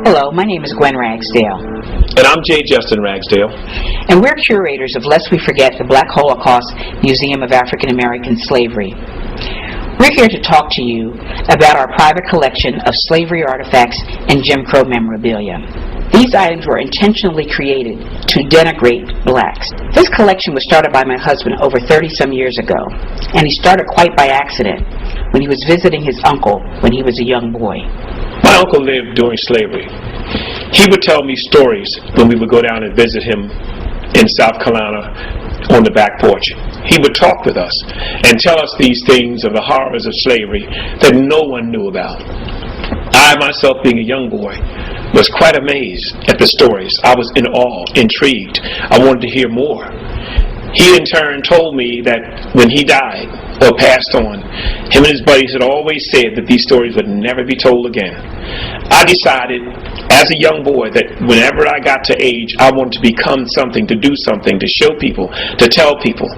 Hello, my name is Gwen Ragsdale. And I'm J. Justin Ragsdale. And we're curators of Lest We Forget the Black Holocaust Museum of African American Slavery. We're here to talk to you about our private collection of slavery artifacts and Jim Crow memorabilia. These items were intentionally created to denigrate blacks. This collection was started by my husband over 30-some years ago, and he started quite by accident when he was visiting his uncle when he was a young boy. My uncle lived during slavery. He would tell me stories when we would go down and visit him in South Carolina on the back porch. He would talk with us and tell us these things of the horrors of slavery that no one knew about. I myself, being a young boy, was quite amazed at the stories. I was in awe, intrigued. I wanted to hear more. He in turn told me that when he died or passed on, him and his buddies had always said that these stories would never be told again. I decided as a young boy that whenever I got to age, I wanted to become something, to do something, to show people, to tell people.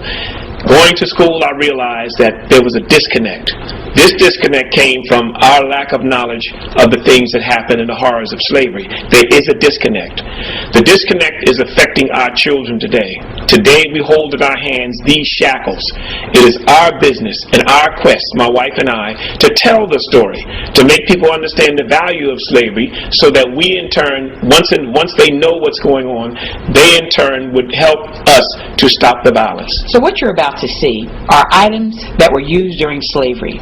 Going to school, I realized that there was a disconnect. This disconnect came from our lack of knowledge of the things that happened in the horrors of slavery. There is a disconnect. The disconnect is affecting our children today. Today we hold in our hands these shackles. It is our business and our quest, my wife and I, to tell the story, to make people understand the value of slavery so that we in turn, once they know what's going on, they in turn would help us to stop the violence. So what you're about to see are items that were used during slavery.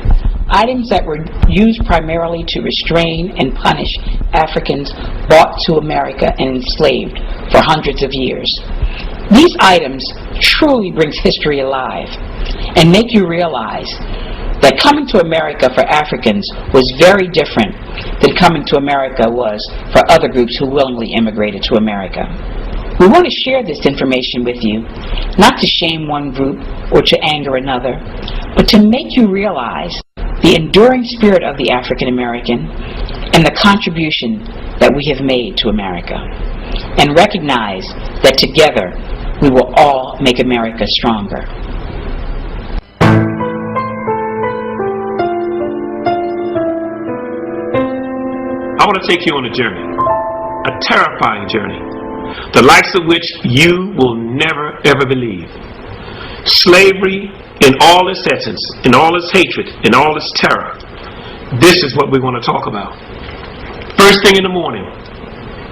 Items that were used primarily to restrain and punish Africans brought to America and enslaved for hundreds of years. These items truly bring history alive and make you realize that coming to America for Africans was very different than coming to America was for other groups who willingly immigrated to America. We want to share this information with you, not to shame one group or to anger another, but to make you realize the enduring spirit of the African American and the contribution that we have made to America, and recognize that together we will all make America stronger. I want to take you on a journey, a terrifying journey, the likes of which you will never ever believe. Slavery in all its essence, in all its hatred, in all its terror. This is what we want to talk about. First thing in the morning,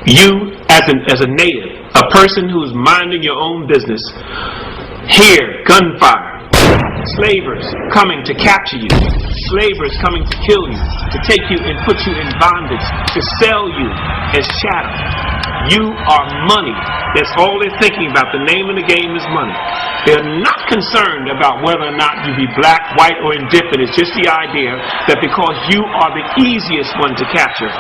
you as a native, a person who is minding your own business, hear gunfire, slavers coming to capture you, slavers coming to kill you, to take you and put you in bondage, to sell you as chattel. You are money. That's all they're thinking about. The name of the game is money. They're not concerned about whether or not you be black, white, or indifferent. It's just the idea that because you are the easiest one to capture,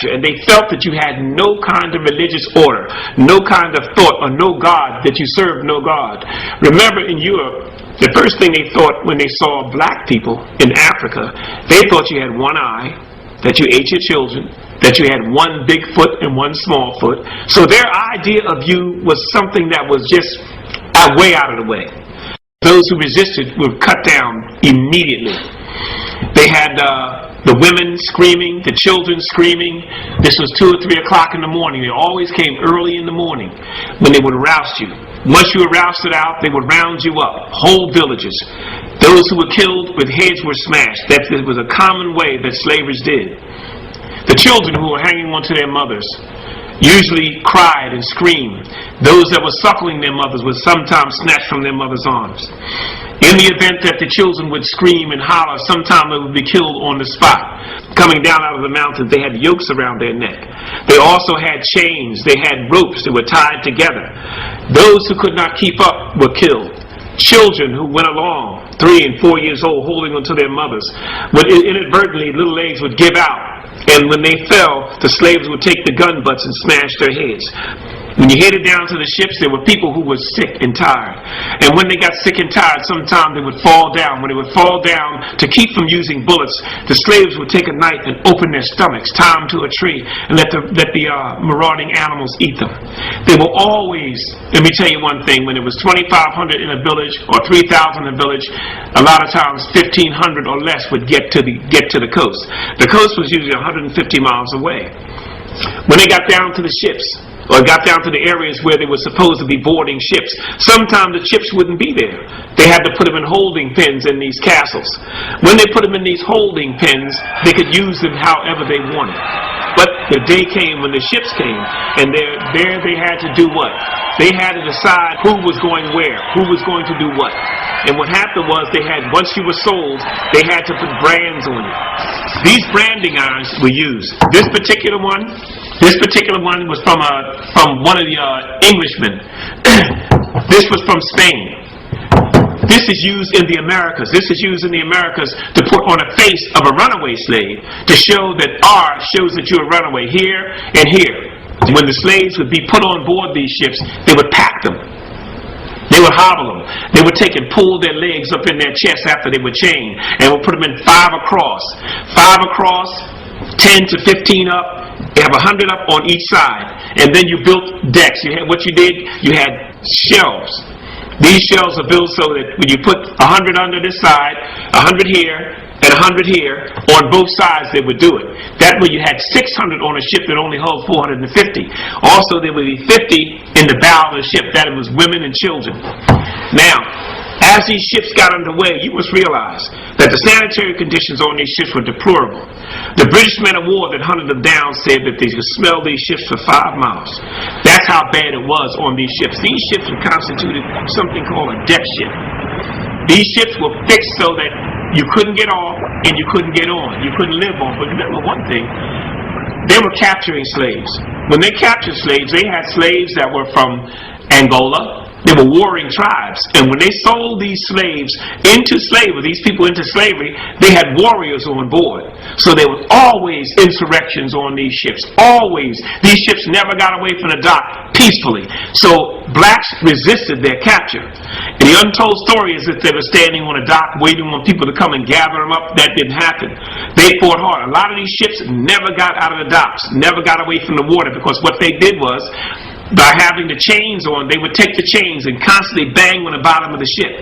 and they felt that you had no kind of religious order, no kind of thought, or no God, that you served no God. Remember, in Europe, the first thing they thought when they saw black people in Africa, they thought you had one eye, that you ate your children, that you had one big foot and one small foot. So their idea of you was something that was just way out of the way. Those who resisted were cut down immediately. They had the women screaming, the children screaming. This was 2 or 3 o'clock in the morning. They always came early in the morning when they would roust you. Once you were rousted out, they would round you up, whole villages. Those who were killed with heads were smashed. That was a common way that slavers did. The children who were hanging onto their mothers usually cried and screamed. Those that were suckling their mothers were sometimes snatched from their mother's arms. In the event that the children would scream and holler, sometimes they would be killed on the spot. Coming down out of the mountains, they had yokes around their neck. They also had chains. They had ropes that were tied together. Those who could not keep up were killed. Children who went along, 3 and 4 years old, holding onto their mothers, would inadvertently, little legs would give out. And when they fell, the slaves would take the gun butts and smash their heads. When you headed down to the ships, there were people who were sick and tired. And when they got sick and tired, sometimes they would fall down. When they would fall down, to keep from using bullets, the slaves would take a knife and open their stomachs, tie them to a tree, and let the marauding animals eat them. They were always, let me tell you one thing, when it was 2,500 in a village or 3,000 in a village, a lot of times 1,500 or less would get to the coast. The coast was usually 150 miles away. When they got down to the ships, or got down to the areas where they were supposed to be boarding ships, sometimes the ships wouldn't be there. They had to put them in holding pens in these castles. When they put them in these holding pens, they could use them however they wanted. But the day came when the ships came, and there they had to do what? They had to decide who was going where, who was going to do what. And what happened was once you were sold, they had to put brands on it. These branding irons were used. This particular one was from one of the Englishmen. This was from Spain. This is used in the Americas. This is used in the Americas to put on a face of a runaway slave to show that R shows that you're a runaway here and here. When the slaves would be put on board these ships, they would pack them. They would hobble them. They would take and pull their legs up in their chests after they were chained, and would put them in 5 across. 5 across, 10 to 15 up. They have 100 up on each side. And then you built decks. What you did, you had shelves. These shelves are built so that when you put 100 under this side, 100 here, and 100 here, on both sides they would do it. That way you had 600 on a ship that only held 450. Also there would be 50 in the bow of the ship. That was women and children. Now, as these ships got underway, you must realize that the sanitary conditions on these ships were deplorable. The British men of war that hunted them down said that they could smell these ships for 5 miles. That's how bad it was on these ships. These ships were constituted something called a deck ship. These ships were fixed so that you couldn't get off and you couldn't get on. You couldn't live on. But remember one thing, they were capturing slaves. When they captured slaves, they had slaves that were from Angola. They were warring tribes, and when they sold these slaves into slavery, these people into slavery, they had warriors on board. So there was always insurrections on these ships, always. These ships never got away from the dock peacefully. So blacks resisted their capture. And the untold story is that they were standing on a dock waiting on people to come and gather them up. That didn't happen. They fought hard. A lot of these ships never got out of the docks, never got away from the water, because what they did was, by having the chains on, they would take the chains and constantly bang on the bottom of the ship.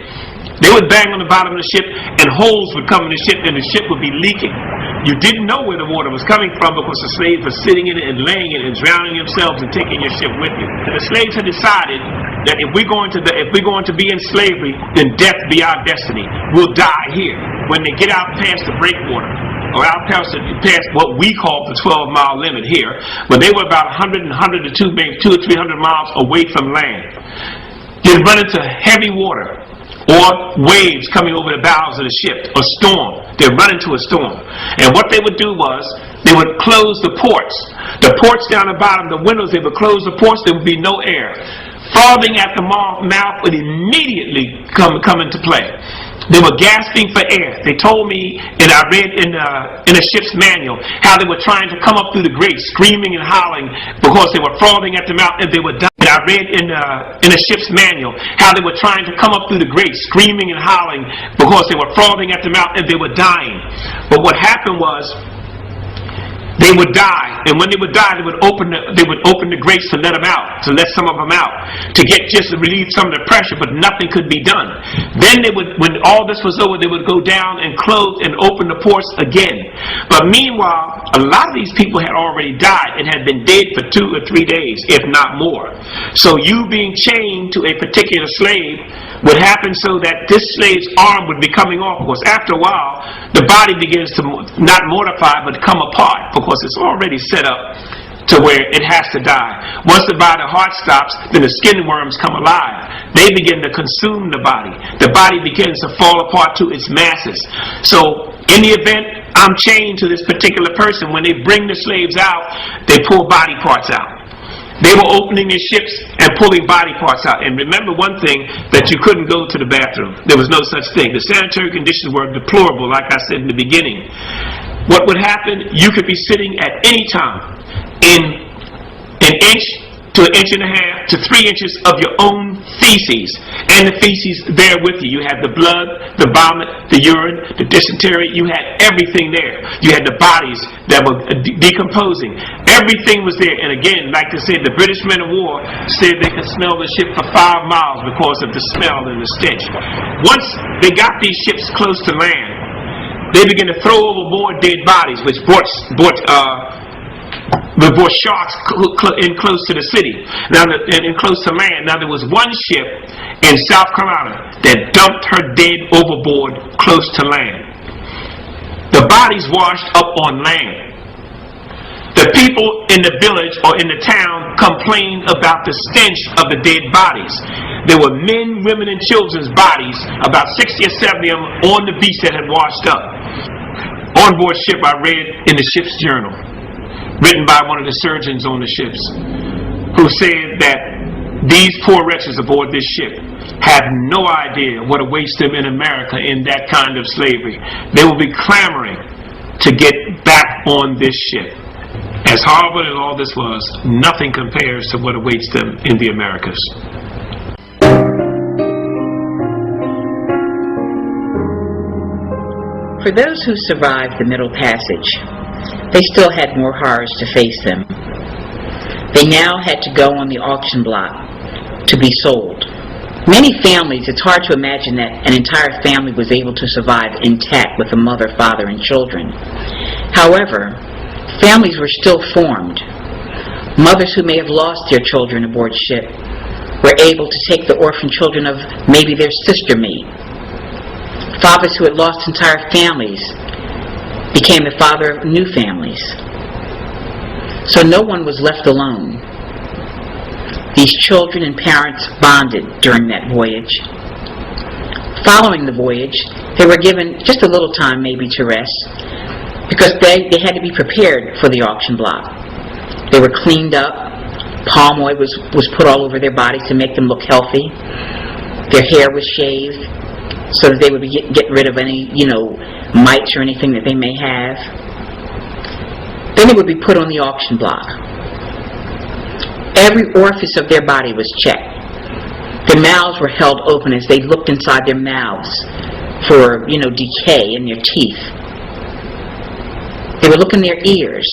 They would bang on the bottom of the ship, and holes would come in the ship, and the ship would be leaking. You didn't know where the water was coming from because the slaves were sitting in it and laying in it and drowning themselves and taking your ship with you. The slaves had decided that if we're going to be in slavery, then death be our destiny. We'll die here. When they get out past the breakwater, or out past what we call the 12-mile limit here, but they were about 100 to 200 or 300 miles away from land. They'd run into heavy water or waves coming over the bows of the ship, a storm. They'd run into a storm. And what they would do was, they would close the ports. The ports down the bottom, the windows, they would close the ports, there would be no air. Frothing at the mouth would immediately come into play. They were gasping for air. They told me, and I read in a ship's manual, how they were trying to come up through the grates, screaming and howling because they were frothing at the mouth and they were dying. And I read in a ship's manual how they were trying to come up through the grates, screaming and howling because they were frothing at the mouth and they were dying. But what happened was, they would die, and when they would die, they would open the grates to let them out, to let some of them out, to relieve some of the pressure, but nothing could be done. Then they would, when all this was over, they would go down and close and open the ports again. But meanwhile, a lot of these people had already died and had been dead for 2 or 3 days, if not more. So you being chained to a particular slave would happen so that this slave's arm would be coming off, because after a while, the body begins to not mortify, but come apart, because it's already set up to where it has to die. Once the heart stops, then the skin worms come alive. They begin to consume the body. The body begins to fall apart to its masses. So in the event I'm chained to this particular person, when they bring the slaves out, they pull body parts out. They were opening their ships and pulling body parts out. And remember one thing, that you couldn't go to the bathroom. There was no such thing. The sanitary conditions were deplorable, like I said in the beginning. What would happen, you could be sitting at any time in an inch to 1.5 to 3 inches of your own feces, and the feces there with you. You had the blood, the vomit, the urine, the dysentery. You had everything there. You had the bodies that were decomposing. Everything was there. And again, like I said, the British men of war said they could smell the ship for 5 miles because of the smell and the stench. Once they got these ships close to land, they began to throw overboard dead bodies, which brought sharks in close to the city, and close to land. Now there was one ship in South Carolina that dumped her dead overboard close to land. The bodies washed up on land. The people in the village or in the town complained about the stench of the dead bodies. There were men, women, and children's bodies, about 60 or 70 of them, on the beach that had washed up. On board ship, I read in the ship's journal, written by one of the surgeons on the ships, who said that these poor wretches aboard this ship have no idea what awaits them in America in that kind of slavery. They will be clamoring to get back on this ship. As horrible as all this was, nothing compares to what awaits them in the Americas. For those who survived the Middle Passage, they still had more horrors to face them. They now had to go on the auction block to be sold. Many families, it's hard to imagine that an entire family was able to survive intact with a mother, father, and children. However, families were still formed. Mothers who may have lost their children aboard ship were able to take the orphan children of maybe their sister mate. Fathers who had lost entire families became the father of new families. So no one was left alone. These children and parents bonded during that voyage. Following the voyage, they were given just a little time maybe to rest, because they had to be prepared for the auction block. They were cleaned up. Palm oil was put all over their bodies to make them look healthy. Their hair was shaved so that they would get rid of any, mites or anything that they may have. Then they would be put on the auction block. Every orifice of their body was checked. Their mouths were held open as they looked inside their mouths for, decay in their teeth. They would look in their ears.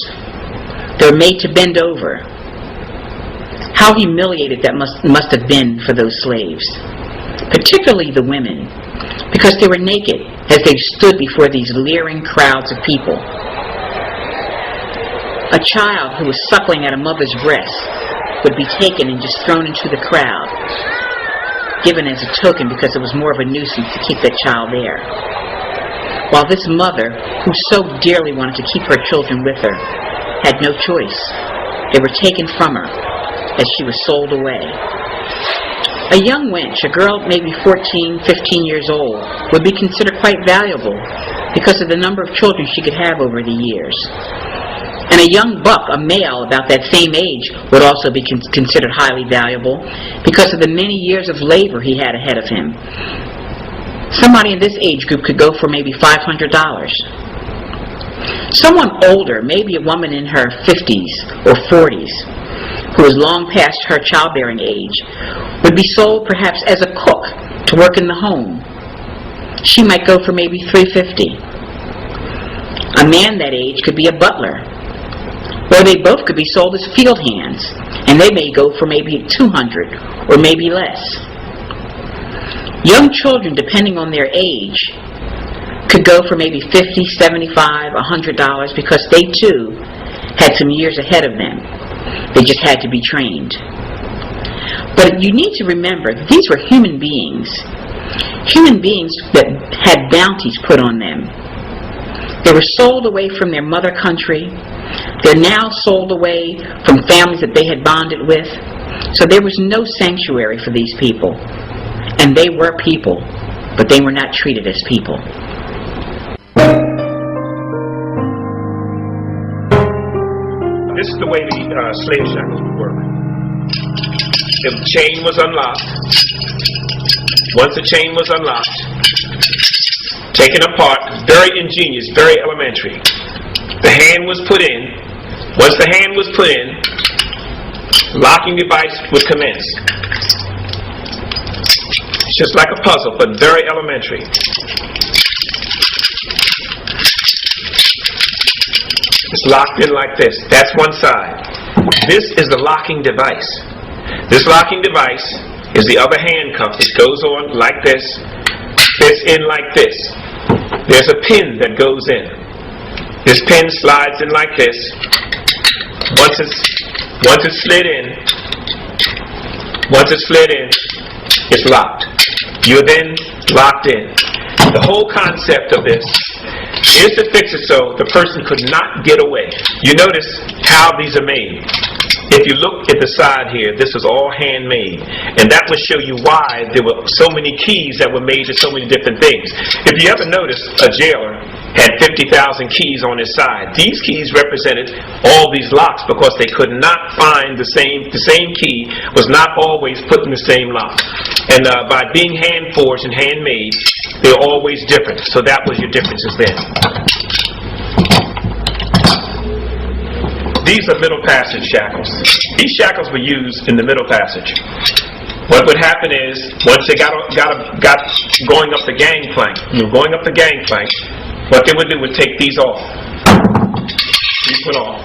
They were made to bend over. How humiliated that must have been for those slaves, particularly the women, because they were naked as they stood before these leering crowds of people. A child who was suckling at a mother's breast would be taken and just thrown into the crowd, given as a token because it was more of a nuisance to keep that child there. While this mother, who so dearly wanted to keep her children with her, had no choice. They were taken from her as she was sold away. A young wench, a girl maybe 14, 15 years old, would be considered quite valuable because of the number of children she could have over the years. And a young buck, a male about that same age, would also be considered highly valuable because of the many years of labor he had ahead of him. Somebody in this age group could go for maybe $500. Someone older, maybe a woman in her 50s or 40s, who was long past her childbearing age, would be sold perhaps as a cook to work in the home. She might go for maybe $350. A man that age could be a butler, or they both could be sold as field hands, and they may go for maybe $200 or maybe less. Young children, depending on their age, could go for maybe $50, $75, $100 because they too had some years ahead of them. They just had to be trained. But you need to remember that these were human beings that had bounties put on them. They were sold away from their mother country. They're now sold away from families that they had bonded with. So there was no sanctuary for these people. And they were people, but they were not treated as people. This is the way the slave shackles would work. The chain was unlocked. Once the chain was unlocked, taken apart, very ingenious, very elementary. The hand was put in. Once the hand was put in, locking device would commence. It's just like a puzzle, but very elementary. It's locked in like this. That's one side. This is the locking device. This locking device is the other handcuff. It goes on like this, fits in like this. There's a pin that goes in. This pin slides in like this. Once it's slid in, it's locked. You're then locked in. The whole concept of this is to fix it so the person could not get away. You notice how these are made. If you look at the side here, this is all handmade, and that will show you why there were so many keys that were made to so many different things. If you ever notice, a jailer had 50,000 keys on his side. These keys represented all these locks because they could not find the same key was not always put in the same lock. And by being hand forged and handmade, they're always different. So that was your differences then. These are middle passage shackles. These shackles were used in the middle passage. What would happen is, once they got going up the gangplank, what they would do would take these off. These went off.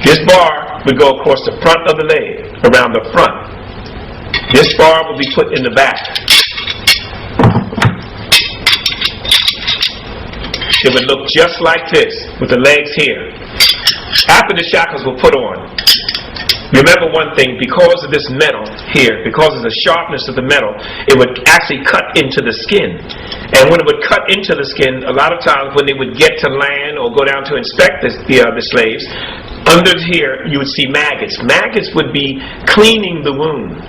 This bar would go across the front of the leg, around the front. This bar would be put in the back. It would look just like this, with the legs here. After the shackles were put on, remember one thing, because of this metal here, because of the sharpness of the metal, it would actually cut into the skin. And when it would cut into the skin, a lot of times when they would get to land or go down to inspect the slaves, under here you would see maggots. Maggots would be cleaning the wound.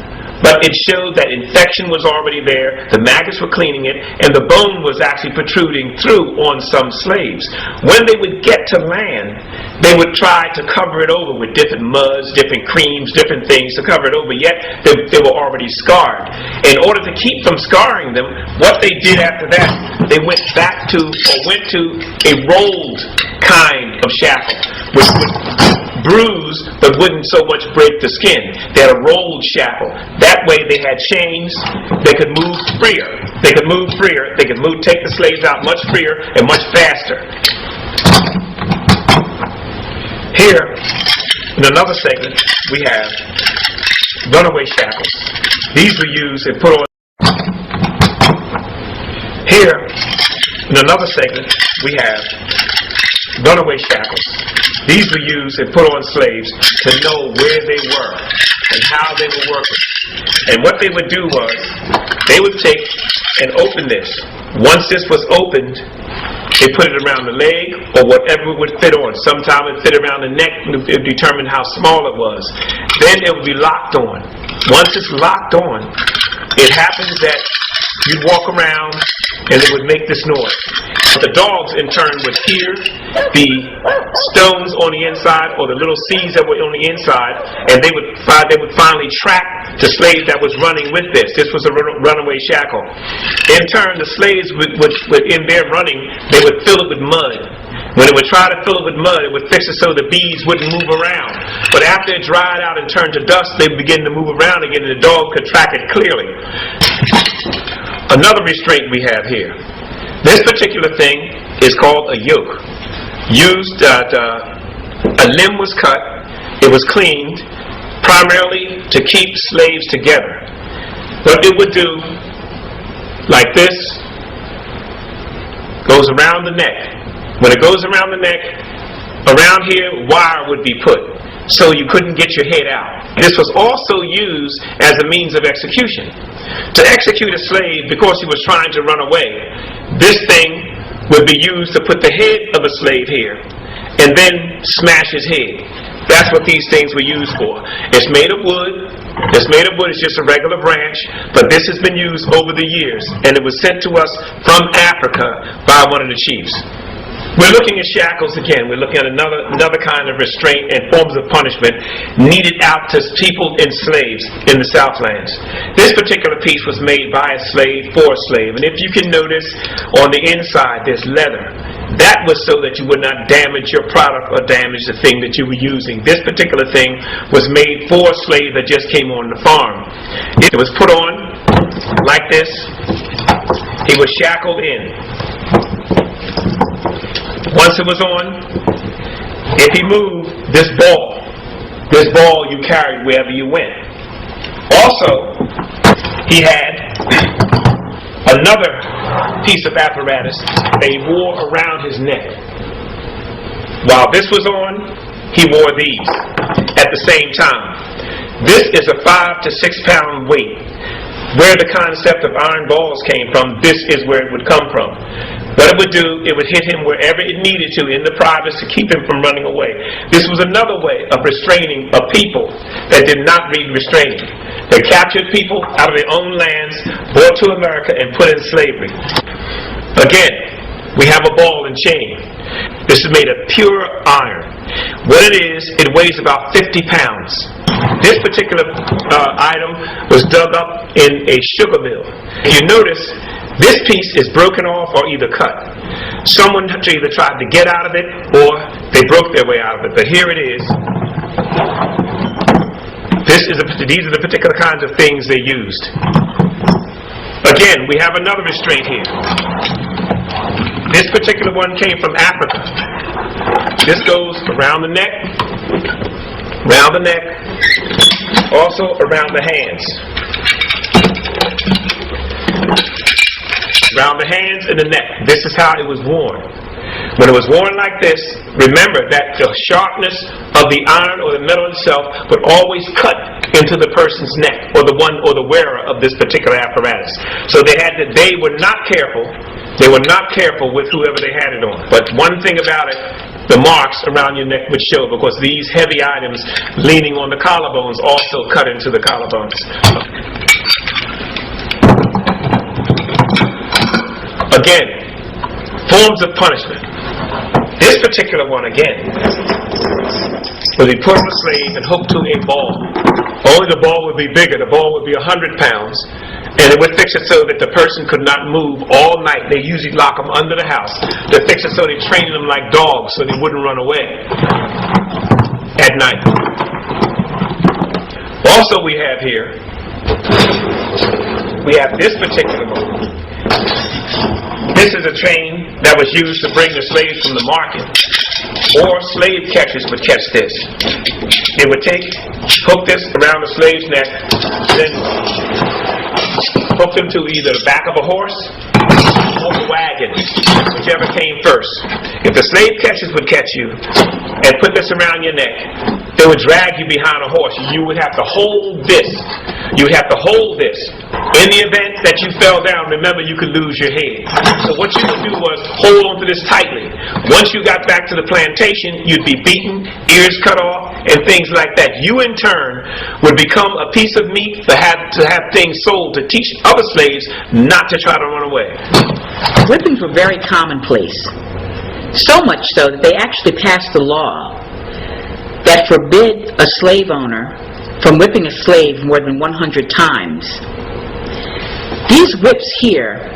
But it showed that infection was already there, the maggots were cleaning it, and the bone was actually protruding through on some slaves. When they would get to land, they would try to cover it over with different muds, different creams, different things to cover it over, yet they were already scarred. In order to keep from scarring them, what they did after that, they went to a rolled kind of shackle, which would bruise but wouldn't so much break the skin. They had a rolled shackle. That way they had chains. They could move freer. They could take the slaves out much freer and much faster. Here, in another segment, we have runaway shackles. These were used and put on. Here, in another segment, we have runaway shackles. These were used and put on slaves to know where they were and how they were working. And what they would do was, they would take and open this. Once this was opened, they put it around the leg or whatever it would fit on. Sometimes it fit around the neck, it would determine how small it was. Then it would be locked on. Once it's locked on, it happens that you'd walk around and it would make this noise. The dogs in turn would hear the stones on the inside or the little seeds that were on the inside, and they would finally track the slave that was running with this. This was a runaway shackle. In turn, the slaves would in their running, they would fill it with mud. When it would try to fill it with mud, it would fix it so the beads wouldn't move around. But after it dried out and turned to dust, they would begin to move around again, and the dog could track it clearly. Another restraint we have here. This particular thing is called a yoke. A limb was cut, it was cleaned, primarily to keep slaves together. What it would do, like this, goes around the neck. When it goes around the neck, around here, wire would be put, so you couldn't get your head out. This was also used as a means of execution. To execute a slave because he was trying to run away, this thing would be used to put the head of a slave here and then smash his head. That's what these things were used for. It's made of wood. It's just a regular branch, but this has been used over the years, and it was sent to us from Africa by one of the chiefs. We're looking at shackles again. We're looking at another kind of restraint and forms of punishment needed out to people and slaves in the Southlands. This particular piece was made by a slave for a slave. And if you can notice, on the inside there's leather. That was so that you would not damage your product or damage the thing that you were using. This particular thing was made for a slave that just came on the farm. It was put on like this. He was shackled in. Once it was on, if he moved, this ball you carried wherever you went. Also, he had another piece of apparatus that he wore around his neck. While this was on, he wore these at the same time. This is a 5 to 6 pound weight. Where the concept of iron balls came from, this is where it would come from. What it would do, it would hit him wherever it needed to in the privates to keep him from running away. This was another way of restraining a people that did not read restraining. They captured people out of their own lands, brought to America, and put in slavery. Again, we have a ball and chain. This is made of pure iron. What it is, it weighs about 50 pounds. This particular item was dug up in a sugar mill. If you notice, this piece is broken off or either cut. Someone either tried to get out of it or they broke their way out of it. But here it is. These are the particular kinds of things they used. Again, we have another restraint here. This particular one came from Africa. This goes around the neck, also around the hands. Around the hands and the neck. This is how it was worn. When it was worn like this, remember that the sharpness of the iron or the metal itself would always cut into the person's neck, or the one or the wearer of this particular apparatus. So they were not careful. They were not careful with whoever they had it on. But one thing about it, the marks around your neck would show, because these heavy items leaning on the collarbones also cut into the collarbones. Again, forms of punishment. This particular one, again, would be put on a slave and hooked to a ball. Only the ball would be bigger. The ball would be 100 pounds. And it would fix it so that the person could not move all night. They usually lock them under the house to fix it so they trained them like dogs so they wouldn't run away at night. Also we have here, we have this particular one. This is a chain that was used to bring the slaves from the market, or slave catchers would catch this. They would hook this around the slave's neck, then hook them to either the back of a horse or the wagon, whichever came first. If the slave catchers would catch you and put this around your neck, they would drag you behind a horse. You would have to hold this. You would have to hold this. In the event that you fell down, remember, you could lose your head. So what you would do was hold onto this tightly. Once you got back to the plantation, you'd be beaten, ears cut off, and things like that. You, in turn, would become a piece of meat to have things sold to teach other slaves not to try to run away. Whippings were very commonplace. So much so that they actually passed a law that forbid a slave owner from whipping a slave more than 100 times. These whips here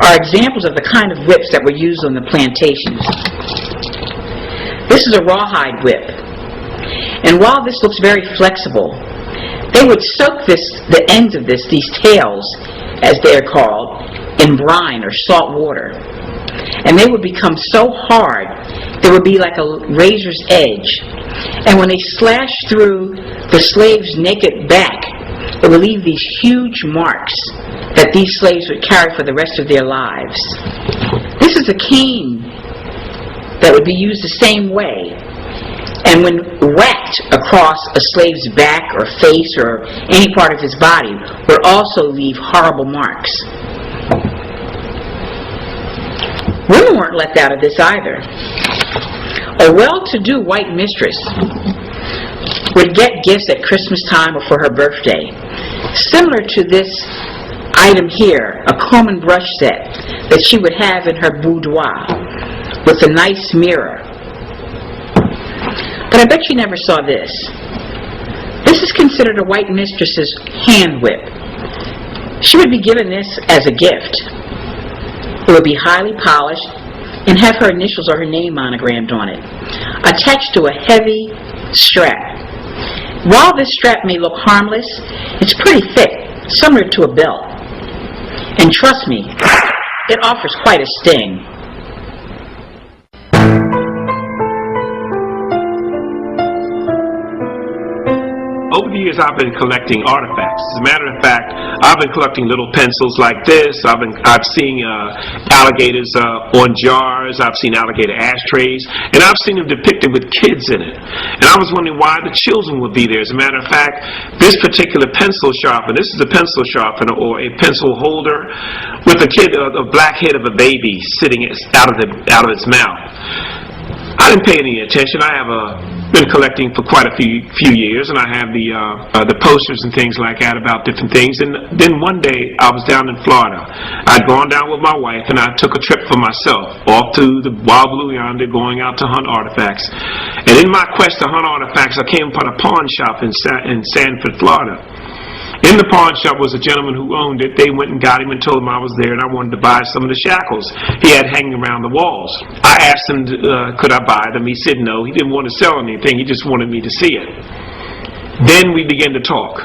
are examples of the kind of whips that were used on the plantations. This is a rawhide whip. And while this looks very flexible, they would soak the ends of these tails, as they are called, in brine or salt water. And they would become so hard, they would be like a razor's edge. And when they slashed through the slave's naked back, it would leave these huge marks that these slaves would carry for the rest of their lives. This is a cane that would be used the same way. And when whacked across a slave's back or face or any part of his body, would also leave horrible marks. Women weren't left out of this either. A well-to-do white mistress would get gifts at Christmas time or for her birthday, similar to this item here, a comb and brush set that she would have in her boudoir with a nice mirror. But I bet you never saw this. This is considered a white mistress's hand whip. She would be given this as a gift. It would be highly polished, and have her initials or her name monogrammed on it, attached to a heavy strap. While this strap may look harmless, it's pretty thick, similar to a belt. And trust me, it offers quite a sting. Over the years, I've been collecting artifacts. As a matter of fact, I've been collecting little pencils like this. I've seen alligators on jars. I've seen alligator ashtrays, and I've seen them depicted with kids in it. And I was wondering why the children would be there. As a matter of fact, this particular pencil sharpener, this is a pencil sharpener or a pencil holder with a black head of a baby sitting out of its mouth. I didn't pay any attention. I have been collecting for quite a few years, and I have the posters and things like that about different things. And then one day I was down in Florida. I'd gone down with my wife, and I took a trip for myself off to the Wild Blue Yonder, going out to hunt artifacts. And in my quest to hunt artifacts, I came upon a pawn shop in Sanford, Florida. In the pawn shop was a gentleman who owned it. They went and got him and told him I was there and I wanted to buy some of the shackles he had hanging around the walls. I asked him, could I buy them? He said no. He didn't want to sell anything. He just wanted me to see it. Then we began to talk.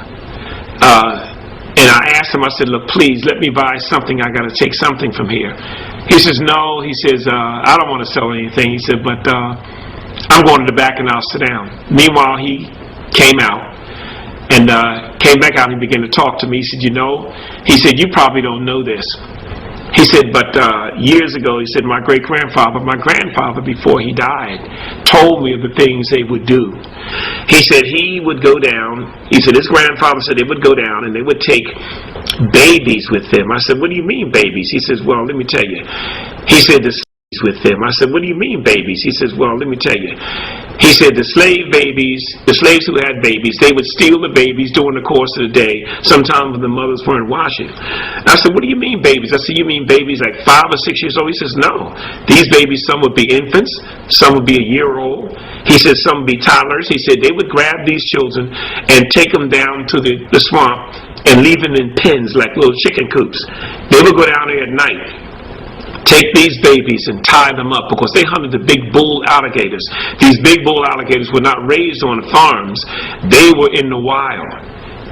And I asked him, I said, look, please, let me buy something. I got to take something from here. He says, no. He says, I don't want to sell anything. He said, but I'm going to the back and I'll sit down. Meanwhile, he came out. And came back out and he began to talk to me. He said, he said, you probably don't know this. He said, but years ago, he said, my grandfather before he died, told me of the things they would do. He said he would go down. He said his grandfather said they would go down and they would take babies with them. I said, what do you mean babies? He says, well, let me tell you. He said the slaves with them. I said, what do you mean babies? He says, well, let me tell you. He said the slaves who had babies, they would steal the babies during the course of the day, sometimes when the mothers weren't watching. And I said, what do you mean babies? I said, you mean babies like 5 or 6 years old? He says, no. These babies, some would be infants, some would be a year old. He said some would be toddlers. He said they would grab these children and take them down to the swamp and leave them in pens like little chicken coops. They would go down there at night, take these babies and tie them up because they hunted the big bull alligators. These big bull alligators were not raised on farms. They were in the wild.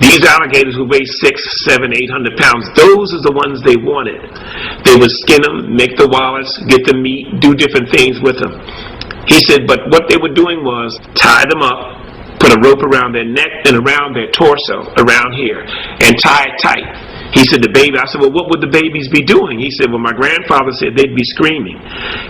These alligators would weigh 600, 700, 800 pounds. Those are the ones they wanted. They would skin them, make the wallets, get the meat, do different things with them. He said, but what they were doing was tie them up, put a rope around their neck and around their torso, around here, and tie it tight. He said the baby, I said, well, what would the babies be doing? He said, well, my grandfather said they'd be screaming.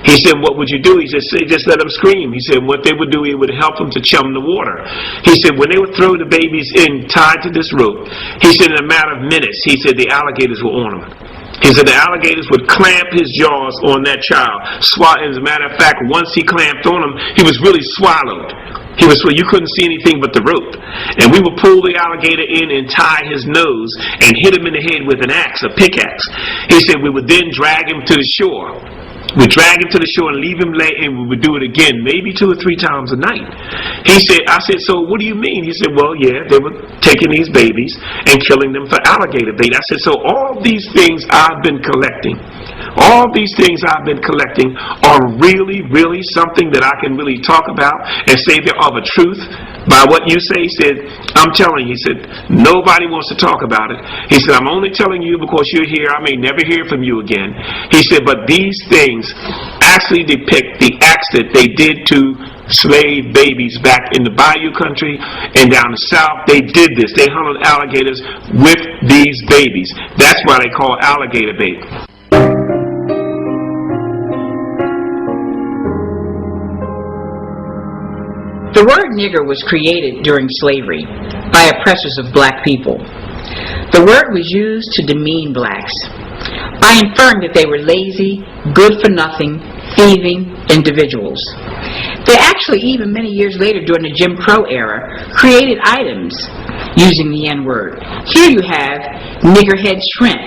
He said, what would you do? He said, just let them scream. He said, what they would do, it would help them to chum the water. He said, when they would throw the babies in, tied to this rope, he said, in a matter of minutes, he said, the alligators were on them. He said the alligators would clamp his jaws on that child. As a matter of fact, once he clamped on him, he was really swallowed. You couldn't see anything but the rope. And we would pull the alligator in and tie his nose and hit him in the head with an axe, a pickaxe. He said we would then drag him to the shore. We'd drag him to the shore and leave him lay, and we would do it again, maybe 2 or 3 times a night. I said, so what do you mean? He said, well, yeah, they were taking these babies and killing them for alligator bait. I said, so all these things I've been collecting, are really, really something that I can really talk about and say they're of a truth by what you say? He said, I'm telling you. He said, nobody wants to talk about it. He said, I'm only telling you because you're here. I may never hear from you again. He said, but these things actually depict the acts that they did to slave babies back in the Bayou country and down the south. They did this. They hunted alligators with these babies. That's why they call alligator bait. The word nigger was created during slavery by oppressors of black people. The word was used to demean blacks by inferring that they were lazy, good-for-nothing, thieving individuals. They actually, even many years later during the Jim Crow era, created items using the N-word. Here you have niggerhead shrimp.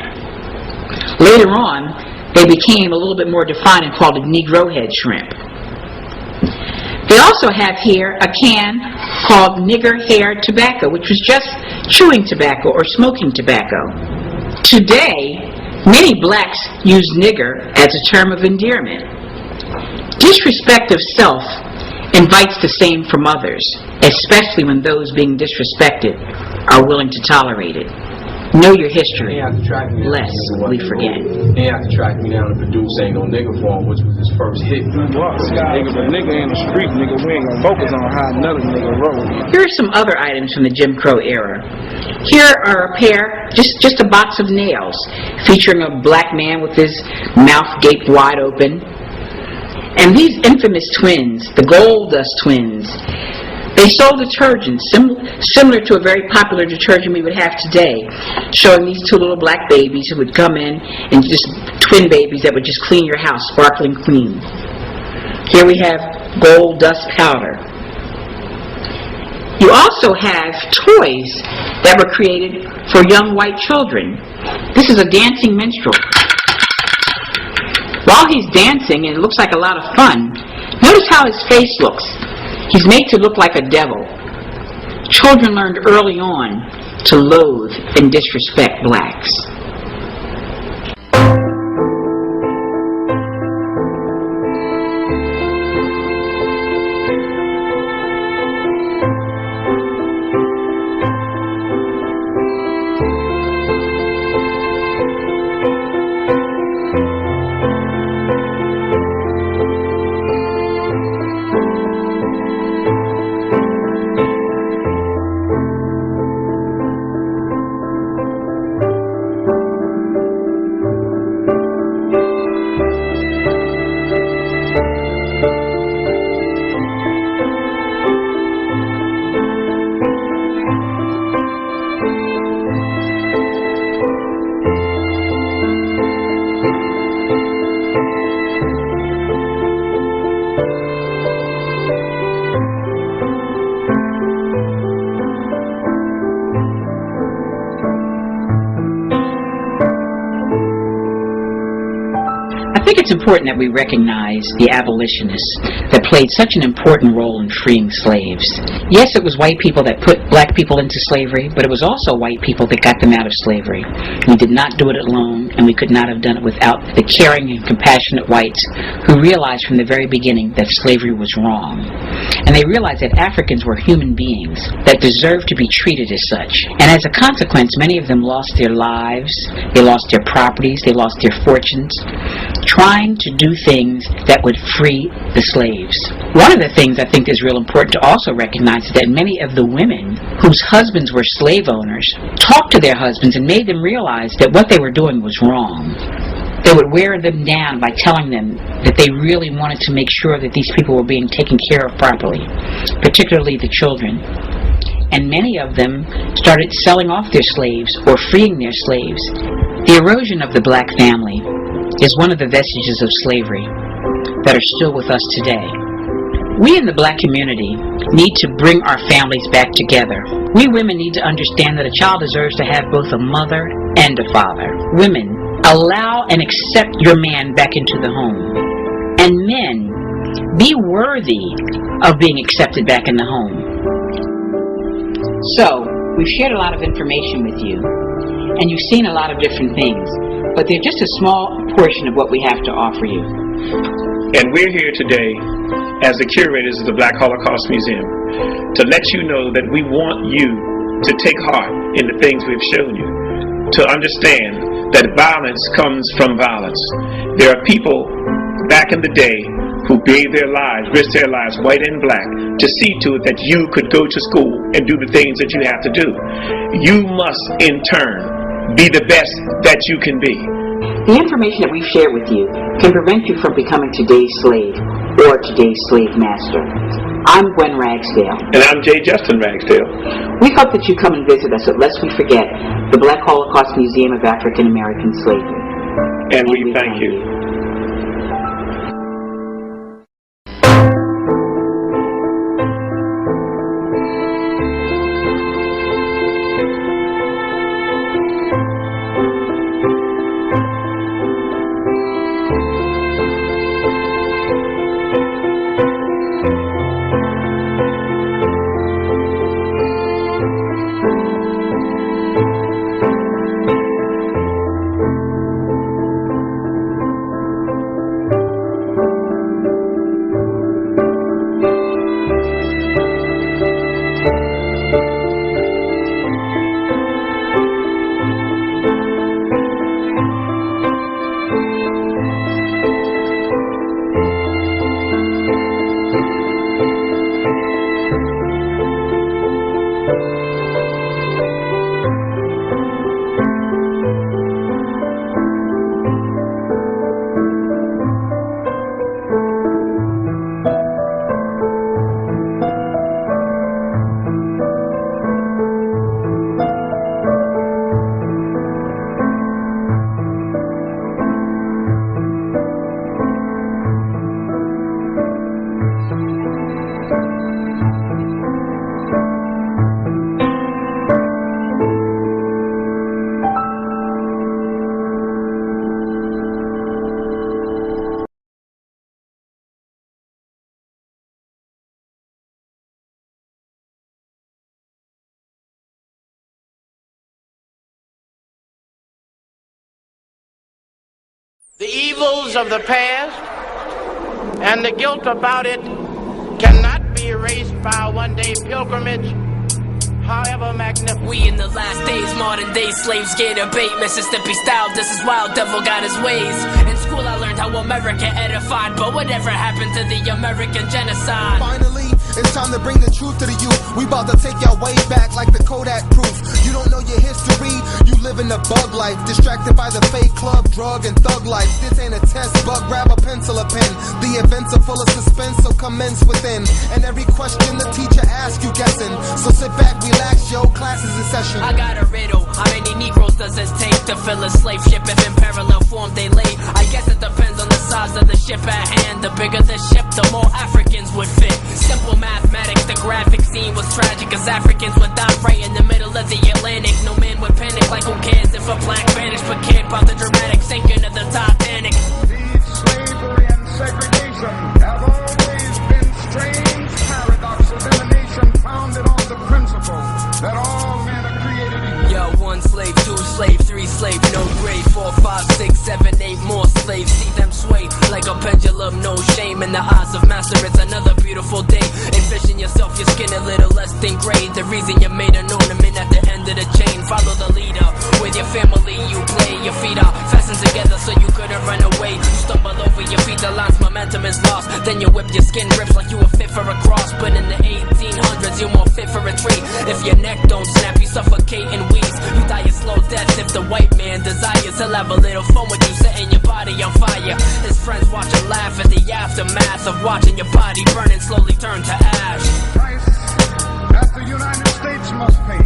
Later on, they became a little bit more defined and called it Negro head shrimp. They also have here a can called nigger hair tobacco, which was just chewing tobacco or smoking tobacco. Today, many blacks use nigger as a term of endearment. Disrespect of self invites the same from others, especially when those being disrespected are willing to tolerate it. Know your history, lest we forget. He had to track me down to produce Ain't No Nigga For Him, which was his first hit. Nigga in the street, nigga, we ain't gonna focus on how another nigga roll. Here are some other items from the Jim Crow era. Here are a pair, just a box of nails, featuring a black man with his mouth gaped wide open. And these infamous twins, the Gold Dust twins, they sold detergents similar to a very popular detergent we would have today, showing these two little black babies who would come in and just twin babies that would just clean your house, sparkling clean. Here we have Gold Dust powder. You also have toys that were created for young white children. This is a dancing minstrel. While he's dancing, and it looks like a lot of fun, notice how his face looks. He's made to look like a devil. Children learned early on to loathe and disrespect blacks. I think it's important that we recognize the abolitionists that played such an important role in freeing slaves. Yes, it was white people that put black people into slavery, but it was also white people that got them out of slavery. We did not do it alone, and we could not have done it without the caring and compassionate whites who realized from the very beginning that slavery was wrong. And they realized that Africans were human beings that deserved to be treated as such. And as a consequence, many of them lost their lives, they lost their properties, they lost their fortunes, trying to do things that would free the slaves. One of the things I think is real important to also recognize is that many of the women whose husbands were slave owners talked to their husbands and made them realize that what they were doing was wrong. They would wear them down by telling them that they really wanted to make sure that these people were being taken care of properly, particularly the children. And many of them started selling off their slaves or freeing their slaves. The erosion of the black family is one of the vestiges of slavery that are still with us today. We in the black community need to bring our families back together. We women need to understand that a child deserves to have both a mother and a father. Women, allow and accept your man back into the home. And men, be worthy of being accepted back in the home. So, we've shared a lot of information with you, and you've seen a lot of different things, but they're just a small portion of what we have to offer you. And we're here today as the curators of the Black Holocaust Museum to let you know that we want you to take heart in the things we've shown you, to understand that violence comes from violence. There are people back in the day who gave their lives, risked their lives, white and black, to see to it that you could go to school and do the things that you have to do. You must, in turn, be the best that you can be. The information that we've shared with you can prevent you from becoming today's slave or today's slave master. I'm Gwen Ragsdale. And I'm J. Justin Ragsdale. We hope that you come and visit us at Lest We Forget, the Black Holocaust Museum of African American Slavery. And we thank you. The evils of the past and the guilt about it cannot be erased by a one-day pilgrimage, however magnificent. We in the last days, modern day slaves get a bait. Mississippi style, this is wild, devil got his ways. In school I learned how America edified, but whatever happened to the American genocide? Finally, it's time to bring the truth to the youth. We about to take y'all way back like the Kodak proof. You don't know your history, you live in a bug life, distracted by the fake club, drug, and thug life. This ain't a test, but grab a pencil, a pen. The events are full of suspense, so commence within. And every question the teacher asks you guessing. So sit back, relax, yo, class is in session. I got a riddle. How many Negroes does it take to fill a slave ship if in parallel form they lay? I guess it depends on the size of the ship at hand. The bigger the ship, the more Africans would fit. Simple mathematics, the graphic scene was tragic as Africans would die right in the middle of the Atlantic. No man would panic, like who cares if a black vanished, but cared about the dramatic sinking of the Titanic. These slavery and segregation have always been strange paradoxes in a nation founded on the principle that all men are created equal. Yo, 1 slave, 2 slave, 3 slave, no grade, 4, 5, 6, 7, 8 more slaves. See them sway like a pendulum, no shame in the eyes of master. It's another beautiful day. Envision yourself, your skin a little less than gray. The reason you made an ornament at the end of the chain. Follow the leader. With your family you play. Your feet are fastened together so you couldn't run away. You stumble over your feet, the line's momentum is lost. Then you whip your skin rips like you were fit for a cross. But in the 1800s you're more fit for a tree. If your neck don't snap, you suffocate and wheeze. You die a slow death if the white man desires. He'll have a little fun with you, setting your body on fire. His friends watch and laugh at the aftermath of watching your body burn and slowly turn to ash. Price that the United States must pay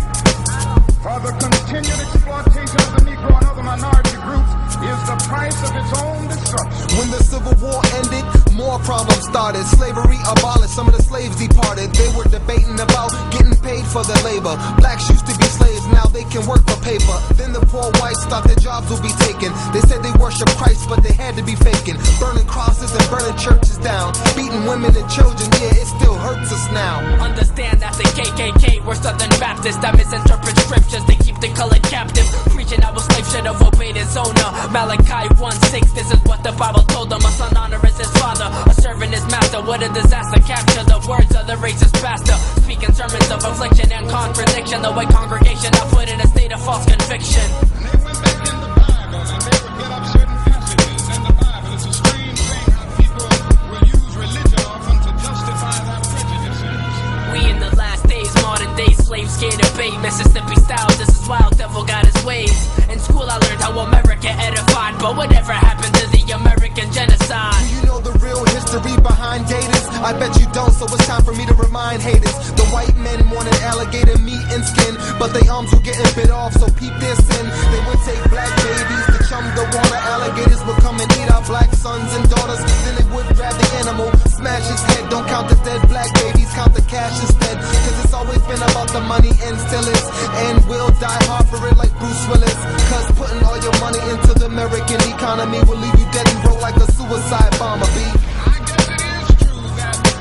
for the continued exploitation of the Negro and other minority groups is the price of its own destruction. When the Civil War ended, more problems started. Slavery abolished, some of the slaves departed. They were debating about getting paid for their labor. Blacks used to be slaves, now they can work for paper. Then the poor whites thought their jobs would be taken. They said they worship Christ, but they had to be faking. Burning crosses and burning churches down. Beating women and children, yeah, it still hurts us now. Understand that the KKK were Southern Baptists that misinterpret scriptures to keep the colored captive. Preaching our slave should have obeyed his owner. Malachi 1:6, this is what the Bible told him. A son honors his father, a servant his master. What a disaster, capture the words of the racist pastor. Speaking sermons of affliction and contradiction. The white congregation are put in a state of false conviction. And they went back in the Bible and they would get up certain passages in the Bible. It's a strange thing how people will use religion often to justify their prejudices. We in the last days, modern day slaves get a bait. Mississippi style, this is wild, devil got his ways. In school I learned how America edified, but whatever happened to the American genocide? Do you know the real history behind gators? I bet you don't, so it's time for me to remind haters. The white men wanted alligator meat and skin, but their arms were getting bit off, so peep their sin. They would take black babies to chum the water. Alligators would come and eat our black sons and daughters. Then they would grab the animal, smash his head. Don't count the dead black babies, count the cash instead. Cause it's always been about the money and still is. And we'll die hard for it like Bruce Willis. Cause putting all your money into the American economy will leave you dead and broke like a suicide bomber, B. I guess it is true that the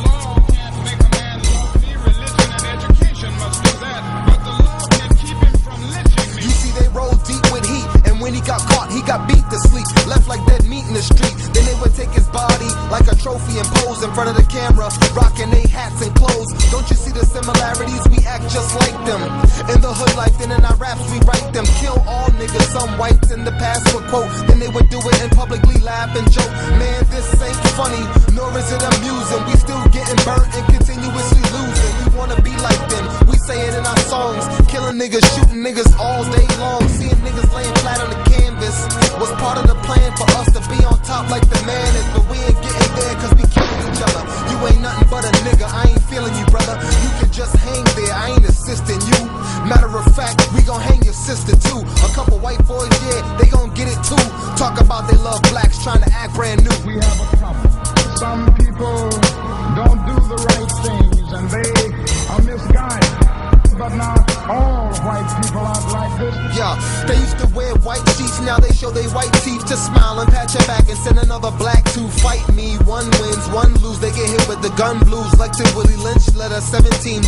law can't make a man love me. Religion and education must do that. But the law can keep him from lynching me. You see they roll deep with heat, and when he got caught, he got beat to sleep. Left like dead meat in the street. Then they would take his body like a trophy and pose in front of the camera, rocking they hats and clothes. Don't you see the similarities? We act just like them. In the hood life, then in our raps we write them. Kill all niggas, some whites in the past would quote. Then they would do it and publicly laugh and joke. Man, this ain't funny, nor is it amusing. We still getting burnt and continuously losing. We wanna be like them, we say it in our songs. Killing niggas, shooting niggas all day long. Seeing niggas laying flat on the canvas was part of the plan for us to be on top like the man is. But we ain't getting there cause we killing each other. You ain't nothing but a nigga, I ain't feeling you, brother. You can just hang there, I ain't assisting you. Matter of fact, we gon' hang your sister too. A couple white boys, yeah, they gon' get it too. Talk about they love blacks, trying to act brand new. We have a problem. Some people don't do the right things and they are misguided. But not all white people are like this. Yeah, they used to wear white sheets, now they show they white teeth to smile and pat your back and send a another black to fight me. One wins, one lose, they get hit with the gun blues. Lecter Willie Lynch, letter 1712.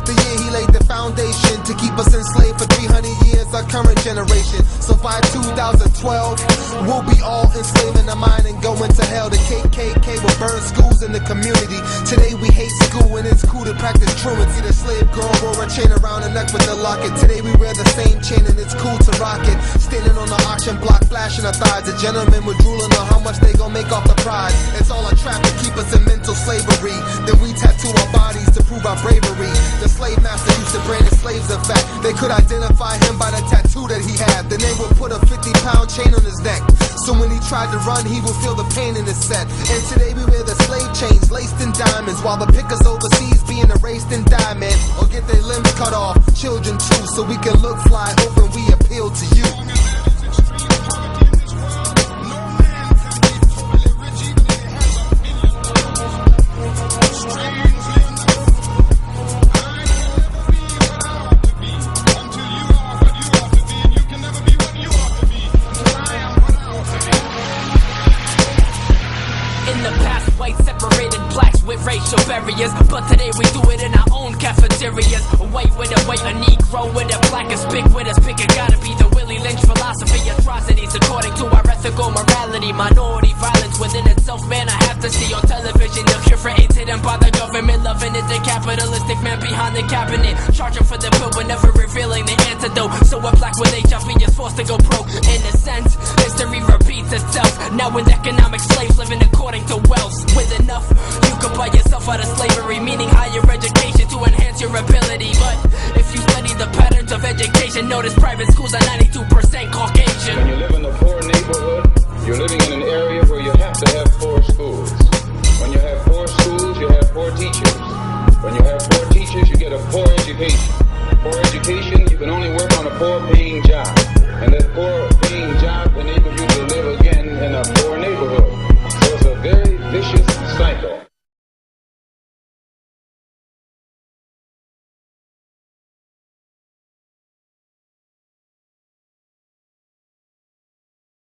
The year he laid the foundation to keep us enslaved for 300 years, our current generation. So by 2012, we'll be all enslaved in the mind and going to hell. The KKK will burn schools in the community. Today we hate school and it's cool to practice truancy. The slave girl wore a chain around her neck with a locket. Today we wear the same chain and it's cool to rock it. Standing on the auction block, flashing our thighs. The gentlemen were drooling on how much they gon' make off the prize. It's all a trap to keep us in mental slavery. Then we tattoo our bodies to prove our bravery. The slave master used to brand his slaves, in fact. They could identify him by the tattoo that he had. Then they would put a 50-pound chain on his neck. So when he tried to run, he would feel the pain in his set. And today we wear the slave chains laced in diamonds, while the pickers overseas being erased in diamond, or get their limbs cut off, children too, so we can look fly, hoping we appeal to you. Racial barriers, but today we do it in our own cafeterias. A white with a white, a Negro with a black, a spick with a spick. It gotta be the Willie Lynch philosophy. Atrocities according to our ethical morality. Minority violence within itself, man, I have to see on television. The cure for AIDS hidden by the government, loving it. The capitalistic man behind the cabinet, charging for the pill but never revealing the antidote. So a black with HIV is forced to go pro. In a sense, history repeats itself. Now with economic slaves living according to wealth. With enough, you can buy yourself out of slavery, meaning higher education to enhance your ability. But if you study the patterns of education, notice private schools are 92% Caucasian. When you live in a poor neighborhood, you're living in an area where you have to have poor schools. When you have poor schools, you have poor teachers. When you have poor teachers, you get a poor education.